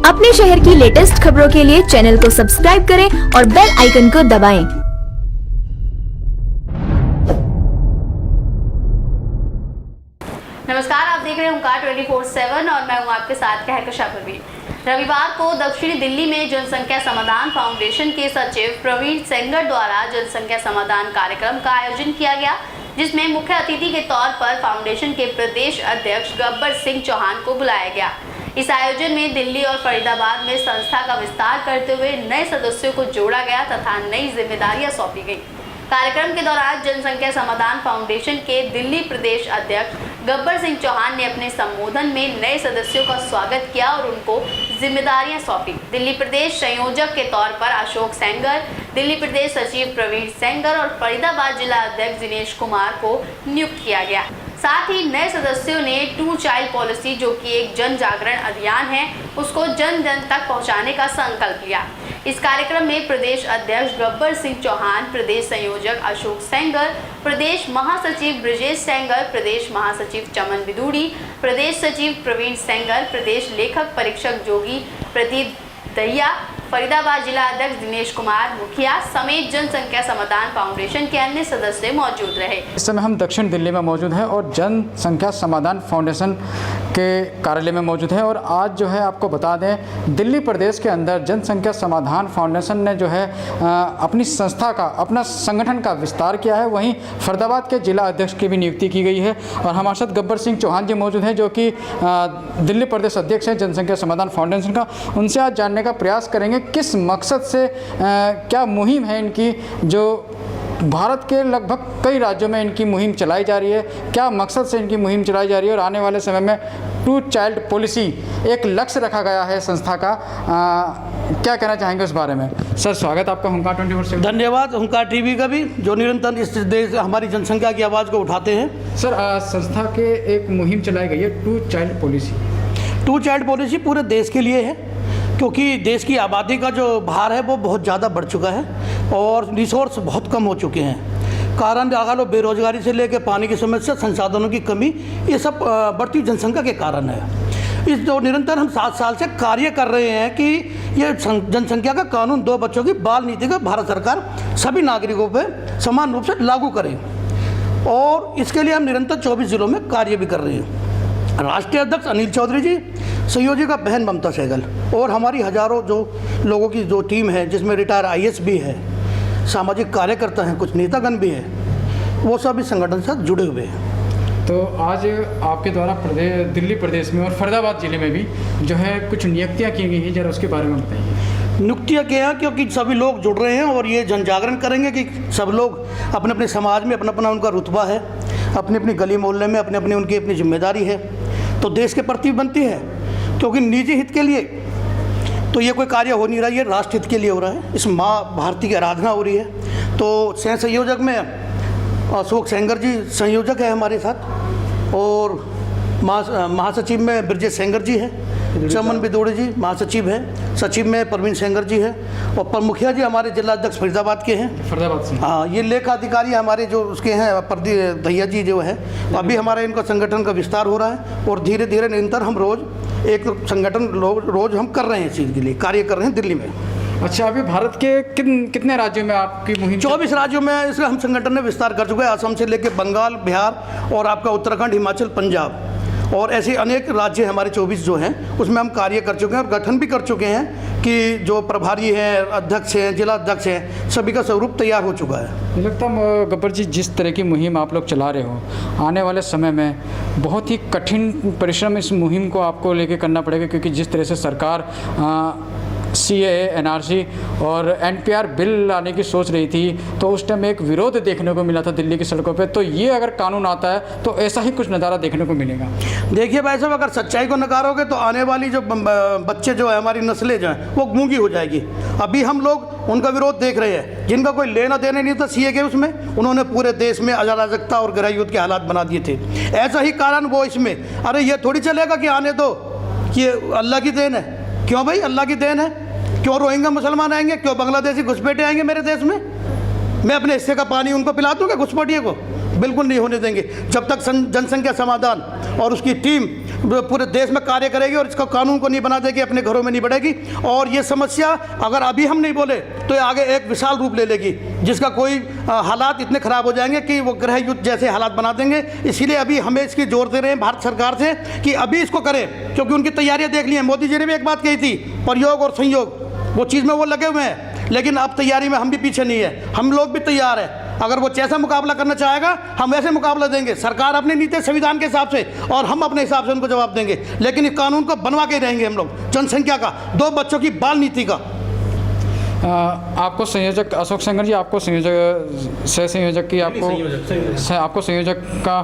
अपने शहर की लेटेस्ट खबरों के लिए चैनल को सब्सक्राइब करें और बेल आइकन को दबाएं। नमस्कार, आप देख रहे हैं ओंकार 24/7 और मैं हूं आपके साथ कहकशा परवीन। रविवार को दक्षिणी दिल्ली में जनसंख्या समाधान फाउंडेशन के सचिव प्रवीण सेंगर द्वारा जनसंख्या समाधान कार्यक्रम का आयोजन किया गया, जिसमें मुख्य अतिथि के तौर पर फाउंडेशन के प्रदेश अध्यक्ष गब्बर सिंह चौहान को बुलाया गया। इस आयोजन में दिल्ली और फरीदाबाद में संस्था का विस्तार करते हुए नए सदस्यों को जोड़ा गया तथा नई जिम्मेदारियां सौंपी गई। कार्यक्रम के दौरान जनसंख्या समाधान फाउंडेशन के दिल्ली प्रदेश अध्यक्ष गब्बर सिंह चौहान ने अपने संबोधन में नए सदस्यों का स्वागत किया और उनको जिम्मेदारियां सौंपी। दिल्ली प्रदेश संयोजक के तौर पर अशोक सेंगर, दिल्ली प्रदेश सचिव प्रवीण सेंगर और फरीदाबाद जिला अध्यक्ष दिनेश कुमार को नियुक्त किया गया। साथ ही नए सदस्यों ने 2 चाइल्ड पॉलिसी, जो कि एक जन जागरण अभियान है, उसको जन जन तक पहुंचाने का संकल्प लिया। इस कार्यक्रम में प्रदेश अध्यक्ष गब्बर सिंह चौहान, प्रदेश संयोजक अशोक सेंगर, प्रदेश महासचिव ब्रिजेश सेंगर, प्रदेश महासचिव चमन बिदूड़ी, प्रदेश सचिव प्रवीण सेंगर, प्रदेश लेखक परीक्षक जोगी प्रदीप दहिया, फरीदाबाद जिला अध्यक्ष दिनेश कुमार मुखिया समेत जनसंख्या समाधान फाउंडेशन के अन्य सदस्य मौजूद रहे। इस समय हम दक्षिण दिल्ली में मौजूद हैं और जनसंख्या समाधान फाउंडेशन के कार्यालय में मौजूद हैं और आज जो है आपको बता दें, दिल्ली प्रदेश के अंदर जनसंख्या समाधान फाउंडेशन ने जो है अपनी संस्था का, अपना संगठन का विस्तार किया है। वहीं फरीदाबाद के जिला अध्यक्ष की भी नियुक्ति की गई है और हमारे साथ गब्बर सिंह चौहान जी मौजूद हैं, जो कि दिल्ली प्रदेश अध्यक्ष हैं जनसंख्या समाधान फाउंडेशन का। उनसे आज जानने का प्रयास करेंगे किस मकसद से क्या मुहिम है इनकी, जो भारत के लगभग कई राज्यों में इनकी मुहिम चलाई जा रही है, क्या मकसद से इनकी मुहिम चलाई जा रही है और आने वाले समय में 2 चाइल्ड पॉलिसी एक लक्ष्य रखा गया है संस्था का। क्या कहना चाहेंगे उस बारे में? सर, स्वागत आपका ओंकार 24/7। धन्यवाद ओंकार टीवी का भी, जो निरंतर इस देश हमारी जनसंख्या की आवाज़ को उठाते हैं। सर, संस्था के एक मुहिम चलाई गई है 2 चाइल्ड पॉलिसी। 2 चाइल्ड पॉलिसी पूरे देश के लिए है, क्योंकि देश की आबादी का जो भार है वो बहुत ज़्यादा बढ़ चुका है और रिसोर्स बहुत कम हो चुके हैं। कारण लगा लो, बेरोजगारी से लेकर पानी की समस्या, संसाधनों की कमी, ये सब बढ़ती जनसंख्या के कारण है। इस जो निरंतर हम 7 साल से कार्य कर रहे हैं कि ये जनसंख्या का कानून 2 बच्चों की बाल नीति का भारत सरकार सभी नागरिकों पर समान रूप से लागू करे, और इसके लिए हम निरंतर 24 जिलों में कार्य भी कर रहे हैं। राष्ट्रीय अध्यक्ष अनिल चौधरी जी, संयोजिका बहन ममता सहगल और हमारी हजारों जो लोगों की जो टीम है, जिसमें रिटायर IAS भी है, सामाजिक कार्यकर्ता हैं, कुछ नेतागण भी हैं, वो सब इस संगठन से जुड़े हुए हैं। तो आज आपके द्वारा दिल्ली प्रदेश में और फरीदाबाद जिले में भी जो है कुछ नियुक्तियाँ की गई हैं, जरा उसके बारे में बताइए। नियुक्तियाँ क्या हैं, क्योंकि सभी लोग जुड़ रहे हैं और ये जन जागरण करेंगे कि सब लोग अपने अपने समाज में अपना अपना उनका रुतबा है, अपनी अपनी गली मोहल्ले में अपनी अपनी उनकी अपनी जिम्मेदारी है, तो देश के प्रति बनती है। क्योंकि निजी हित के लिए तो ये कोई कार्य हो नहीं रहा, ये राष्ट्र हित के लिए हो रहा है। इस माँ भारती की आराधना हो रही है। तो सह संयोजक में अशोक सेंगर जी संयोजक है हमारे साथ, और महासचिव में ब्रिजेश सेंगर जी है, चमन बिदूड़ी जी महासचिव है, सचिव में प्रवीण सेंगर जी है, और मुखिया जी हमारे जिला अध्यक्ष फरीदाबाद के हैं, फरीदाबाद से। हाँ, ये लेखा अधिकारी हमारे जो उसके हैं प्रदीप दहिया जी जो है। अभी हमारे इनका संगठन का विस्तार हो रहा है और धीरे धीरे निरंतर हम रोज़ एक संगठन रोज़ हम कर रहे हैं, इस चीज़ के लिए कार्य कर रहे हैं दिल्ली में। अच्छा, अभी भारत के कितने राज्यों में आपकी मुहिम? 24 राज्यों में इसलिए हम संगठन ने विस्तार कर चुके हैं, असम से लेकर बंगाल, बिहार और आपका उत्तराखंड, हिमाचल, पंजाब और ऐसे अनेक राज्य हमारे 24 जो हैं, उसमें हम कार्य कर चुके हैं और गठन भी कर चुके हैं कि जो प्रभारी हैं, अध्यक्ष हैं, जिला अध्यक्ष हैं, सभी का स्वरूप तैयार हो चुका है। लगता है गब्बर जी, जिस तरह की मुहिम आप लोग चला रहे हो, आने वाले समय में बहुत ही कठिन परिश्रम इस मुहिम को आपको लेके करना पड़ेगा, क्योंकि जिस तरह से सरकार CAA, NRC और NPR बिल लाने की सोच रही थी, तो उस टाइम एक विरोध देखने को मिला था दिल्ली की सड़कों पे। तो ये अगर कानून आता है तो ऐसा ही कुछ नज़ारा देखने को मिलेगा। देखिए भाई साहब, अगर सच्चाई को नकारोगे तो आने वाली जो बच्चे जो है, हमारी नस्लें जो हैं, वो गूंगी हो जाएगी। अभी हम लोग उनका विरोध देख रहे हैं, जिनका कोई लेना देना नहीं था CAA के उसमें, उन्होंने पूरे देश में अराजकता और गृह युद्ध के हालात बना दिए थे। ऐसा ही कारण वो इसमें, अरे ये थोड़ी चलेगा कि आने दो, कि अल्लाह की देन है। क्यों भाई, अल्लाह की देन है? क्यों रोहिंग्या मुसलमान आएंगे? क्यों बांग्लादेशी घुसपैठे आएंगे मेरे देश में? मैं अपने हिस्से का पानी उनको पिला दूंगा घुसपैठिए को? बिल्कुल नहीं होने देंगे। जब तक जनसंख्या समाधान और उसकी टीम पूरे देश में कार्य करेगी और इसका कानून को नहीं बना देगी, अपने घरों में नहीं बढ़ेगी। और ये समस्या अगर अभी हम नहीं बोले तो ये आगे एक विशाल रूप ले लेगी, जिसका कोई हालात इतने ख़राब हो जाएंगे कि वो गृह युद्ध जैसे हालात बना देंगे। इसीलिए अभी हमें इसकी जोर दे रहे हैं भारत सरकार से कि अभी इसको करें, क्योंकि उनकी तैयारियां देख ली हैं। मोदी जी ने भी एक बात कही थी, प्रयोग और संयोग, वो चीज़ में वो लगे हुए हैं, लेकिन अब तैयारी में हम भी पीछे नहीं है, हम लोग भी तैयार हैं। अगर वो जैसा मुकाबला करना चाहेगा हम वैसे मुकाबला देंगे, सरकार अपनी नीति संविधान के हिसाब से और हम अपने हिसाब से उनको जवाब देंगे। लेकिन इस कानून को बनवा के रहेंगे हम लोग, जनसंख्या का, 2 बच्चों की बाल नीति का। आपको संयोजक अशोक सेंगर जी, आपको संयोजक सह संयोजक की आपको संयोजक का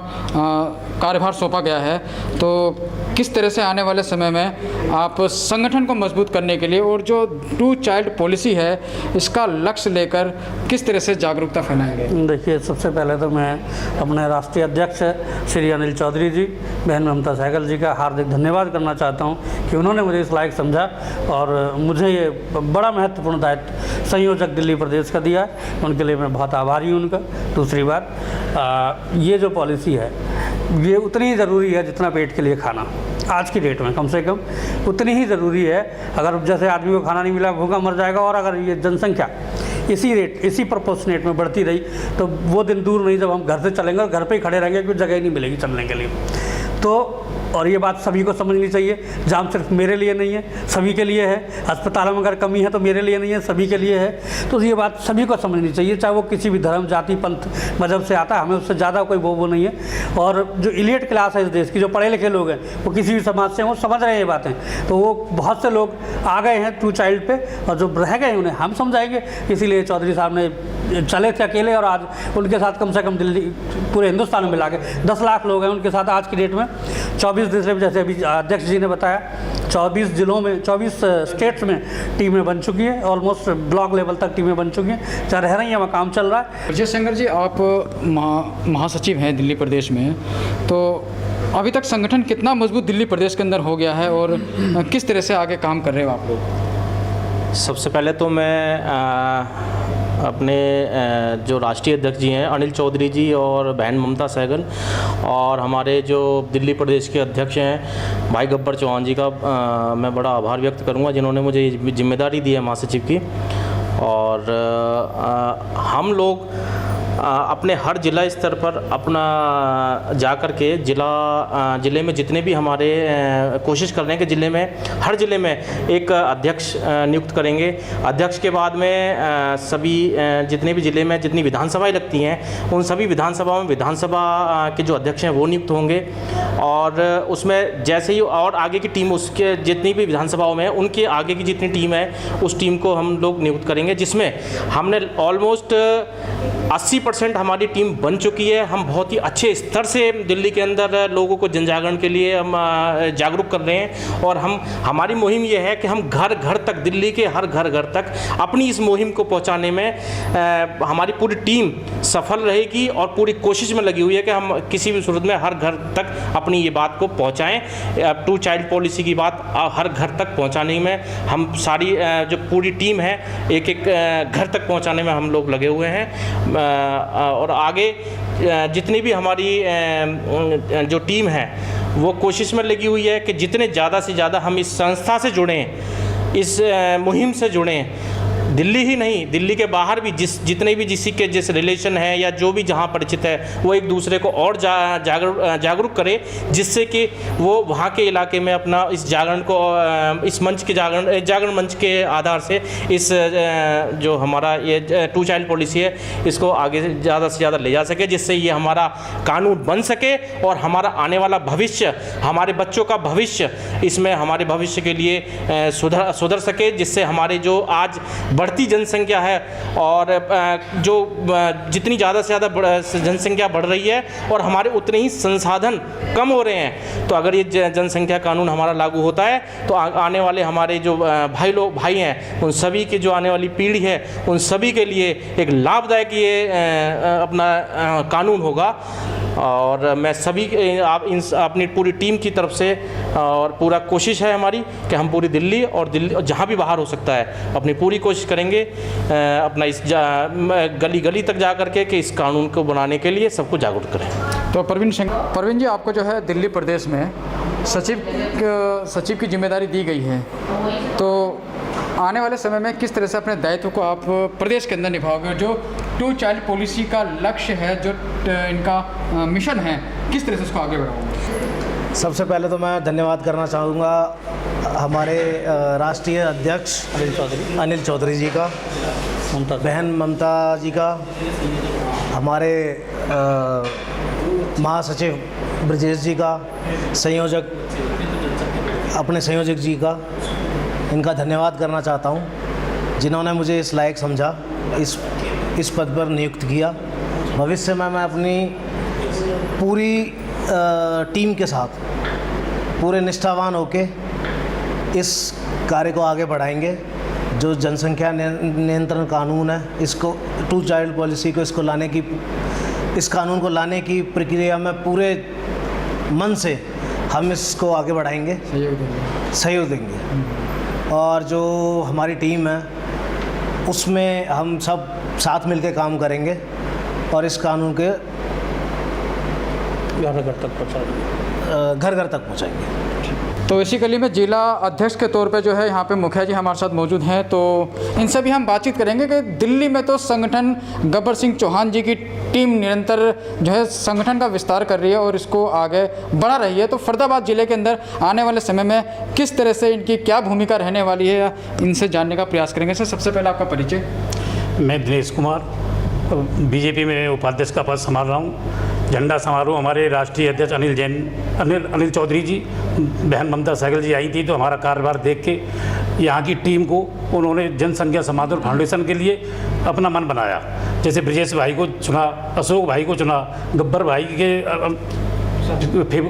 कार्यभार सौंपा गया है, तो किस तरह से आने वाले समय में आप संगठन को मजबूत करने के लिए और जो 2 चाइल्ड पॉलिसी है इसका लक्ष्य लेकर किस तरह से जागरूकता फैलाएंगे? देखिए, सबसे पहले तो मैं अपने राष्ट्रीय अध्यक्ष श्री अनिल चौधरी जी, बहन ममता सहगल जी का हार्दिक धन्यवाद करना चाहता हूं कि उन्होंने मुझे इस लायक समझा और मुझे ये बड़ा महत्वपूर्ण दायित्व संयोजक दिल्ली प्रदेश का दिया है। उनके लिए मैं बहुत आभारी हूँ उनका। दूसरी बात, ये जो पॉलिसी है ये उतनी ही ज़रूरी है जितना पेट के लिए खाना, आज की डेट में कम से कम उतनी ही ज़रूरी है। अगर जैसे आदमी को खाना नहीं मिला भूखा मर जाएगा, और अगर ये जनसंख्या इसी प्रोपोर्शनेट में बढ़ती रही तो वो दिन दूर नहीं जब हम घर से चलेंगे और घर पे ही खड़े रहेंगे, क्योंकि जगह ही नहीं मिलेगी चलने के लिए। तो और ये बात सभी को समझनी चाहिए, जाम सिर्फ मेरे लिए नहीं है, सभी के लिए है। अस्पतालों में अगर कमी है तो मेरे लिए नहीं है, सभी के लिए है। तो ये बात सभी को समझनी चाहिए, चाहे वो किसी भी धर्म, जाति, पंथ, मजहब से आता है, हमें उससे ज़्यादा कोई वो नहीं है। और जो इलियट क्लास है इस देश की, जो पढ़े लिखे लोग हैं, वो किसी भी समाज से हैं, वो समझ रहे हैं ये बातें। तो वो बहुत से लोग आ गए हैं 2 चाइल्ड पे, और जो रह गए उन्हें हम समझाएंगे। इसीलिए चौधरी साहब ने चले थे अकेले, और आज उनके साथ कम से कम दिल्ली पूरे हिंदुस्तान में मिला के 10 लाख लोग हैं उनके साथ आज की डेट में। 24 जिले, जैसे अभी अध्यक्ष जी ने बताया, 24 जिलों में 24 स्टेट्स में टीमें बन चुकी हैं, ऑलमोस्ट ब्लॉक लेवल तक टीमें बन चुकी हैं, चाहे रह रही हैं, वहाँ काम चल रहा है। अजय सेंगर जी, आप महासचिव हैं दिल्ली प्रदेश में, तो अभी तक संगठन कितना मजबूत दिल्ली प्रदेश के अंदर हो गया है और किस तरह से आगे काम कर रहे हो आप लोग? सबसे पहले तो मैं अपने जो राष्ट्रीय अध्यक्ष जी हैं अनिल चौधरी जी और बहन ममता सहगल, और हमारे जो दिल्ली प्रदेश के अध्यक्ष हैं भाई गब्बर चौहान जी का मैं बड़ा आभार व्यक्त करूंगा, जिन्होंने मुझे जिम्मेदारी दी है महासचिव की। और हम लोग अपने हर जिला स्तर पर अपना जा कर के ज़िले में जितने भी हमारे कोशिश कर रहे हैं कि हर ज़िले में एक अध्यक्ष नियुक्त करेंगे। अध्यक्ष के बाद में सभी जितने भी ज़िले में जितनी विधानसभाएं लगती हैं उन सभी विधानसभाओं में विधानसभा के जो अध्यक्ष हैं वो नियुक्त होंगे, और उसमें जैसे ही और आगे की टीम उसके जितनी भी विधानसभाओं में उनके आगे की जितनी टीम है उस टीम को हम लोग नियुक्त करेंगे, जिसमें हमने ऑलमोस्ट 80% हमारी टीम बन चुकी है। हम बहुत ही अच्छे स्तर से दिल्ली के अंदर लोगों को जन जागरण के लिए हम जागरूक कर रहे हैं, और हमारी मुहिम ये है कि हम घर घर तक, दिल्ली के हर घर घर तक अपनी इस मुहिम को पहुंचाने में हमारी पूरी टीम सफल रहेगी, और पूरी कोशिश में लगी हुई है कि हम किसी भी सूरत में हर घर तक अपनी ये बात को पहुँचाएँ। 2 चाइल्ड पॉलिसी की बात हर घर तक पहुँचाने में हम सारी जो पूरी टीम है एक घर तक पहुँचाने में हम लोग लगे हुए हैं। और आगे जितनी भी हमारी जो टीम है वो कोशिश में लगी हुई है कि जितने ज़्यादा से ज़्यादा हम इस संस्था से जुड़ें, इस मुहिम से जुड़ें। दिल्ली ही नहीं, दिल्ली के बाहर भी जितने भी जिस रिलेशन है या जो भी जहाँ परिचित है वो एक दूसरे को और जागरूक करे, जिससे कि वो वहाँ के इलाके में अपना इस जागरण को, इस मंच के जागरण मंच के आधार से इस जो हमारा ये 2 चाइल्ड पॉलिसी है इसको आगे ज़्यादा से ज़्यादा ले जा सके, जिससे ये हमारा कानून बन सके और हमारा आने वाला भविष्य, हमारे बच्चों का भविष्य, इसमें हमारे भविष्य के लिए सुधर सके, जिससे हमारे जो आज बढ़ती जनसंख्या है और जो जितनी ज़्यादा से ज़्यादा जनसंख्या बढ़ रही है और हमारे उतने ही संसाधन कम हो रहे हैं, तो अगर ये जनसंख्या कानून हमारा लागू होता है तो आने वाले हमारे जो भाई हैं उन सभी की जो आने वाली पीढ़ी है उन सभी के लिए एक लाभदायक ये अपना कानून होगा। और मैं सभी अपनी पूरी टीम की तरफ से और पूरा कोशिश है हमारी कि हम पूरी दिल्ली और जहाँ भी बाहर हो सकता है अपनी पूरी कोशिश करेंगे अपना इस गली गली तक जा करके कि इस कानून को बनाने के लिए सबको जागरूक करें। तो परवीन जी, आपको जो है दिल्ली प्रदेश में सचिव की जिम्मेदारी दी गई है, तो आने वाले समय में किस तरह से अपने दायित्व को आप प्रदेश के अंदर निभाओगे? जो 2 चाइल्ड पॉलिसी का लक्ष्य है, जो इनका मिशन है, किस तरह से उसको आगे बढ़ाओगे? सबसे पहले तो मैं धन्यवाद करना चाहूँगा हमारे राष्ट्रीय अध्यक्ष अनिल चौधरी जी का, बहन ममता जी का, हमारे महासचिव ब्रजेश जी का, अपने संयोजक जी का, इनका धन्यवाद करना चाहता हूँ जिन्होंने मुझे इस लायक समझा, इस पद पर नियुक्त किया। भविष्य में मैं अपनी पूरी टीम के साथ पूरे निष्ठावान होके इस कार्य को आगे बढ़ाएंगे। जो जनसंख्या नियंत्रण कानून है, इसको 2 चाइल्ड पॉलिसी को इस कानून को लाने की प्रक्रिया में पूरे मन से हम इसको आगे बढ़ाएंगे, सहयोग देंगे। और जो हमारी टीम है उसमें हम सब साथ मिलकर काम करेंगे और इस कानून के घर घर तक पहुँचाएंगे। तो इसी कड़ी में जिला अध्यक्ष के तौर पे जो है यहाँ पे मुखिया जी हमारे साथ मौजूद हैं, तो इनसे भी हम बातचीत करेंगे कि दिल्ली में तो संगठन गब्बर सिंह चौहान जी की टीम निरंतर जो है संगठन का विस्तार कर रही है और इसको आगे बढ़ा रही है। तो फरीदाबाद ज़िले के अंदर आने वाले समय में किस तरह से इनकी क्या भूमिका रहने वाली है, इनसे जानने का प्रयास करेंगे। सर, सबसे पहले आपका परिचय। मैं दिनेश कुमार, बीजेपी में उपाध्यक्ष का पद संभाल रहा हूँ। झंडा समारोह हमारे राष्ट्रीय अध्यक्ष अनिल चौधरी जी, बहन ममता सहगल जी आई थी, तो हमारा कार्यभार देख के यहाँ की टीम को उन्होंने जनसंख्या समाधान फाउंडेशन के लिए अपना मन बनाया। जैसे ब्रजेश भाई को चुना, अशोक भाई को चुना, गब्बर भाई के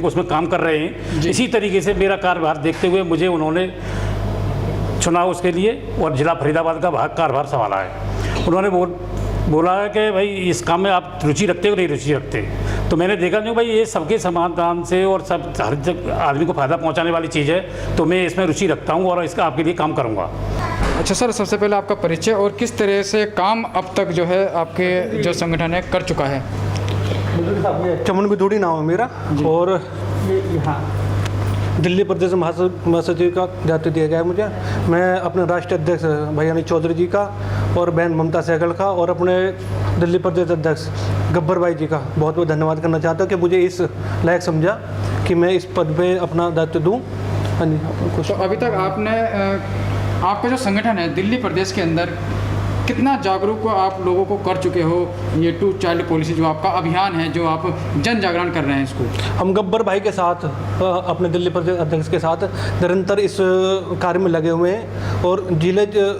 उसमें काम कर रहे हैं, इसी तरीके से मेरा कार्यभार देखते हुए मुझे उन्होंने चुना उसके लिए, और जिला फरीदाबाद का कार्यभार संभाला है। उन्होंने बोला है कि भाई इस काम में आप रुचि रखते हो, नहीं रुचि रखते? तो मैंने देखा नहीं भाई ये सबके समाधान से और सब हर आदमी को फ़ायदा पहुंचाने वाली चीज़ है, तो मैं इसमें रुचि रखता हूं और इसका आपके लिए काम करूंगा। अच्छा सर, सबसे पहले आपका परिचय और किस तरह से काम अब तक जो है आपके जो संगठन है कर चुका है। चमन बिदूड़ी नाम है मेरा, और यहाँ दिल्ली प्रदेश महासचिव का दायित्व दिया गया है मुझे। मैं अपने राष्ट्रीय अध्यक्ष भाई अनिल चौधरी जी का और बहन ममता सहगल का और अपने दिल्ली प्रदेश अध्यक्ष गब्बर भाई जी का बहुत बहुत धन्यवाद करना चाहता हूँ कि मुझे इस लायक समझा कि मैं इस पद पे अपना दायित्व दूँ। हाँ जी। तो अभी तक आपका जो संगठन है दिल्ली प्रदेश के अंदर कितना जागरूक आप लोगों को कर चुके हो? ये 2 चाइल्ड पॉलिसी जो आपका अभियान है, जो आप जन जागरण कर रहे हैं इसको। हम गब्बर भाई के साथ, अपने दिल्ली प्रदेश अध्यक्ष के साथ निरंतर इस कार्य में लगे हुए हैं और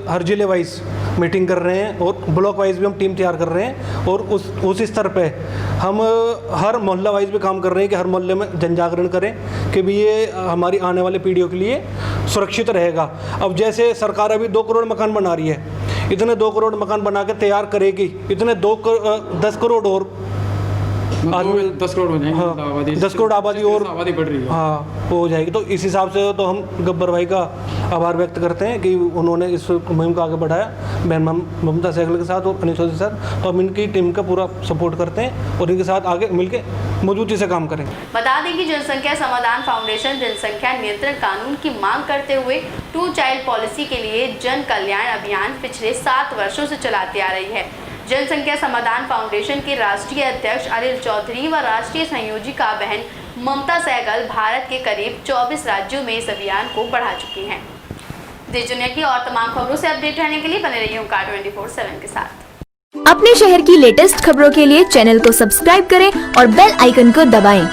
हर जिले वाइज मीटिंग कर रहे हैं और ब्लॉक वाइज भी हम टीम तैयार कर रहे हैं, और उस स्तर पे हम हर मोहल्ला वाइज भी काम कर रहे हैं कि हर मोहल्ले में जन जागरण करें कि भी ये हमारी आने वाले पीढ़ियों के लिए सुरक्षित रहेगा। अब जैसे सरकार अभी 2 करोड़ मकान बना रही है, इतने 2 करोड़ मकान बना के तैयार करेगी, इतने 10 करोड़ और 10 करोड़ हो जाएंगे। हाँ, 10 करोड़ आबादी और आबादी बढ़ रही है। हाँ, हो जाएगी। तो इस हिसाब से तो हम गब्बर भाई का आभार व्यक्त करते हैं कि उन्होंने इस मुहिम को आगे बढ़ाया बहन ममता सहगल के साथ और अनिल चौधरी सर। तो हम इनकी टीम का पूरा सपोर्ट करते हैं और इनके साथ आगे मिलकर मजबूती से काम करेंगे। बता दें कि जनसंख्या समाधान फाउंडेशन जनसंख्या नियंत्रण कानून की मांग करते हुए 2 चाइल्ड पॉलिसी के लिए जन कल्याण अभियान पिछले 7 वर्षों से चलाती आ रही है। जनसंख्या समाधान फाउंडेशन के राष्ट्रीय अध्यक्ष अनिल चौधरी व राष्ट्रीय संयोजिका बहन ममता सहगल भारत के करीब 24 राज्यों में इस अभियान को बढ़ा चुकी हैं। देश दुनिया की और तमाम खबरों से अपडेट रहने के लिए बने रहिए ओंकार 24/7 के साथ। अपने शहर की लेटेस्ट खबरों के लिए चैनल को सब्सक्राइब करें और बेल आइकन को दबाएं।